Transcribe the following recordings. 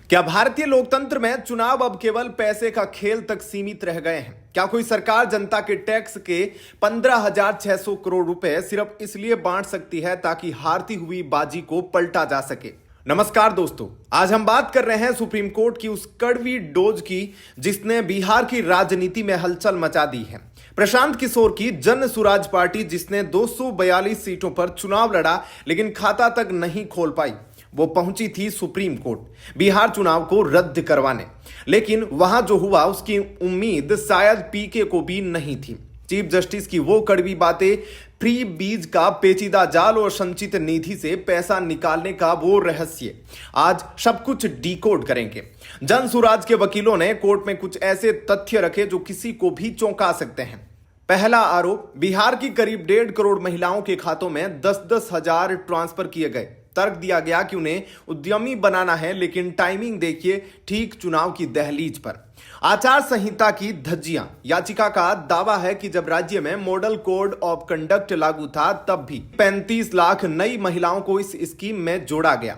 क्या भारतीय लोकतंत्र में चुनाव अब केवल पैसे का खेल तक सीमित रह गए हैं? क्या कोई सरकार जनता के टैक्स के 15,600 करोड़ रुपए सिर्फ इसलिए बांट सकती है ताकि हारती हुई बाजी को पलटा जा सके? नमस्कार दोस्तों, आज हम बात कर रहे हैं सुप्रीम कोर्ट की उस कड़वी डोज की जिसने बिहार की राजनीति में हलचल मचा दी है। प्रशांत किशोर की जन सुराज पार्टी जिसने 242 सीटों पर चुनाव लड़ा लेकिन खाता तक नहीं खोल पाई, वो पहुंची थी सुप्रीम कोर्ट बिहार चुनाव को रद्द करवाने। लेकिन वहां जो हुआ उसकी उम्मीद शायद पीके को भी नहीं थी। चीफ जस्टिस की वो कड़वी बातें, फ्री बीज का पेचीदा जाल और संचित निधि से पैसा निकालने का वो रहस्य, आज सब कुछ डिकोड करेंगे। जन सुराज के वकीलों ने कोर्ट में कुछ ऐसे तथ्य रखे जो किसी को भी चौंका सकते हैं। पहला आरोप, बिहार की करीब 1.5 करोड़ महिलाओं के खातों में 10-10 हजार ट्रांसफर किए गए। तर्क दिया गया कि उन्हें उद्यमी बनाना है, लेकिन टाइमिंग देखिए, ठीक चुनाव की दहलीज पर। आचार संहिता की धज्जियां, याचिका का दावा है कि जब राज्य में मॉडल कोड ऑफ कंडक्ट लागू था तब भी 35 लाख नई महिलाओं को इस स्कीम में जोड़ा गया।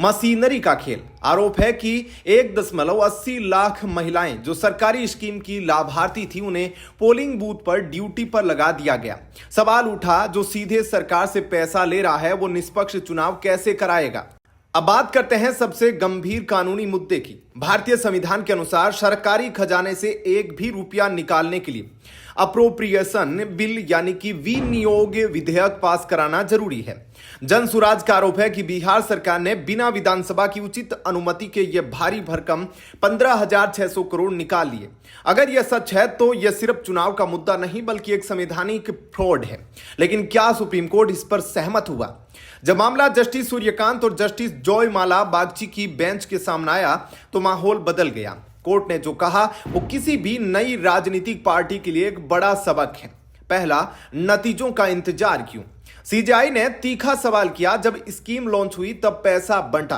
मशीनरी का खेल, आरोप है कि 1.80 लाख महिलाएं जो सरकारी स्कीम की लाभार्थी थी उन्हें पोलिंग बूथ पर ड्यूटी पर लगा दिया गया। सवाल उठा, जो सीधे सरकार से पैसा ले रहा है वो निष्पक्ष चुनाव कैसे कराएगा? अब बात करते हैं सबसे गंभीर कानूनी मुद्दे की। भारतीय संविधान के अनुसार सरकारी खजाने से एक भी रुपया निकालने के लिए अप्रोप्रिएशन बिल यानी कि विनियोग विधेयक पास कराना जरूरी है। जन सुराज का आरोप है कि बिहार सरकार ने बिना विधानसभा की उचित अनुमति के ये भारी भरकम 15,600 करोड़ निकाल लिए। अगर यह सच है तो यह सिर्फ चुनाव का मुद्दा नहीं बल्कि एक संवैधानिक फ्रॉड है। लेकिन क्या सुप्रीम कोर्ट इस पर सहमत हुआ? जब मामला जस्टिस सूर्यकांत और जस्टिस जॉयमाला बागची की बेंच के सामने आया तो माहौल बदल गया। कोर्ट ने जो कहा वो किसी भी नई राजनीतिक पार्टी के लिए एक बड़ा सबक है। पहला, नतीजों का इंतजार क्यों? सीजेआई ने तीखा सवाल किया, जब स्कीम लॉन्च हुई तब पैसा बंटा,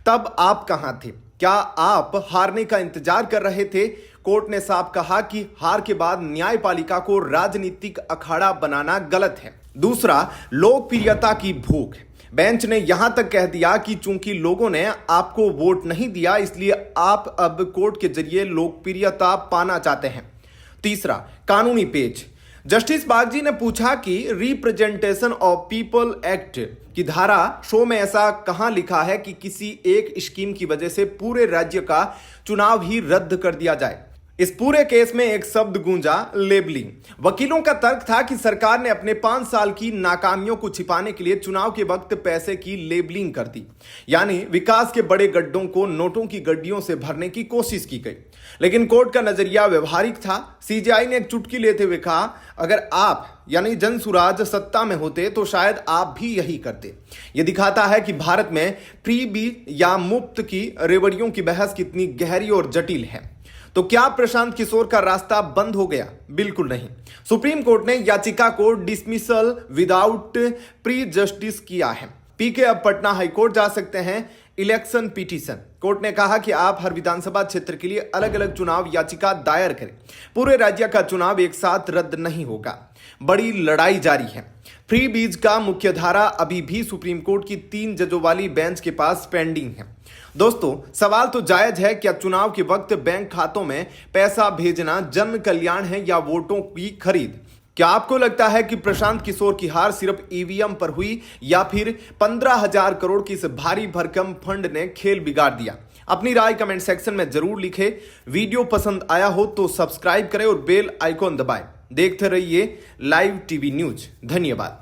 तब आप कहां थे? क्या आप हारने का इंतजार कर रहे थे? कोर्ट ने साफ कहा कि हार के बाद न्यायपालिका को राजनीतिक अखाड़ा बनाना गलत है। दूसरा, लोकप्रियता की भूख। बेंच ने यहां तक कह दिया कि चूंकि लोगों ने आपको वोट नहीं दिया इसलिए आप अब कोर्ट के जरिए लोकप्रियता पाना चाहते हैं। तीसरा, कानूनी पेच। जस्टिस बागची ने पूछा कि रिप्रेजेंटेशन ऑफ पीपल एक्ट की धारा 100 में ऐसा कहां लिखा है कि किसी एक स्कीम की वजह से पूरे राज्य का चुनाव ही रद्द कर दिया जाए। इस पूरे केस में एक शब्द गूंजा, लेबलिंग। वकीलों का तर्क था कि सरकार ने अपने 5 साल की नाकामियों को छिपाने के लिए चुनाव के वक्त पैसे की लेबलिंग कर दी, यानी विकास के बड़े गड्ढों को नोटों की गड्डियों से भरने की कोशिश की गई। लेकिन कोर्ट का नजरिया व्यवहारिक था। सीजेआई ने एक चुटकी लेते हुए कहा, अगर आप यानी जन सुराज सत्ता में होते तो शायद आप भी यही करते। यह दिखाता है कि भारत में फ्री बी या मुफ्त की रेवड़ियों की बहस कितनी गहरी और जटिल है। तो क्या प्रशांत किशोर का रास्ता बंद हो गया? बिल्कुल नहीं। सुप्रीम कोर्ट ने याचिका को डिसमिसल विदाउट प्री जस्टिस किया है। पीके अब पटना हाईकोर्ट जा सकते हैं। इलेक्शन पिटीशन, कोर्ट ने कहा कि आप हर विधानसभा क्षेत्र के लिए अलग अलग चुनाव याचिका दायर करें। पूरे राज्य का चुनाव एक साथ रद्द नहीं होगा। बड़ी लड़ाई जारी है। फ्री बीज का मुख्य धारा अभी भी सुप्रीम कोर्ट की 3 जजों वाली बेंच के पास पेंडिंग है। दोस्तों, सवाल तो जायज है, क्या चुनाव के वक्त बैंक खातों में पैसा भेजना जन कल्याण है या वोटों की खरीद? क्या आपको लगता है कि प्रशांत किशोर की हार सिर्फ ईवीएम पर हुई या फिर 15,000 करोड़ की इस भारी भरकम फंड ने खेल बिगाड़ दिया? अपनी राय कमेंट सेक्शन में जरूर लिखें। वीडियो पसंद आया हो तो सब्सक्राइब करें और बेल आइकॉन दबाएं। देखते रहिए लाइव टीवी न्यूज। धन्यवाद।